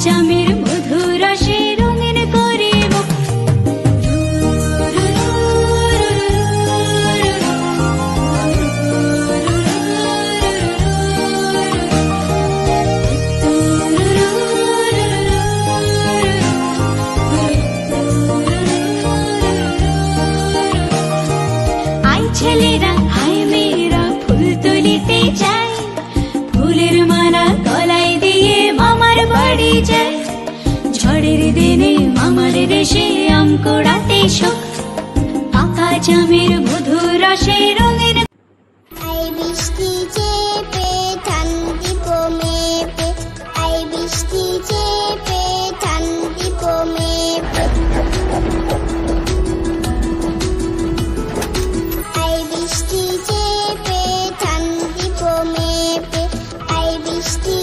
জামের মধুর রসে রঙিন করে মুখ। আই ছেলেরা আয় মেয়েরা ফুল তুলিতে যায়, ফুলের মালা গলায় দিয়ে মামার বাড়ি যায়। ঝড়ের দিনে মামার দেশে আম কুড়াতে শখ, পাকা জামের মধুর রসে রঙিন। আই বৃষ্টি চেপে ঠান্ডি মেপে, আই বৃষ্টি চেপে ঠান্ডি মেপে, আই বৃষ্টি চেপে ঠান্ডি মেপে, আই বৃষ্টি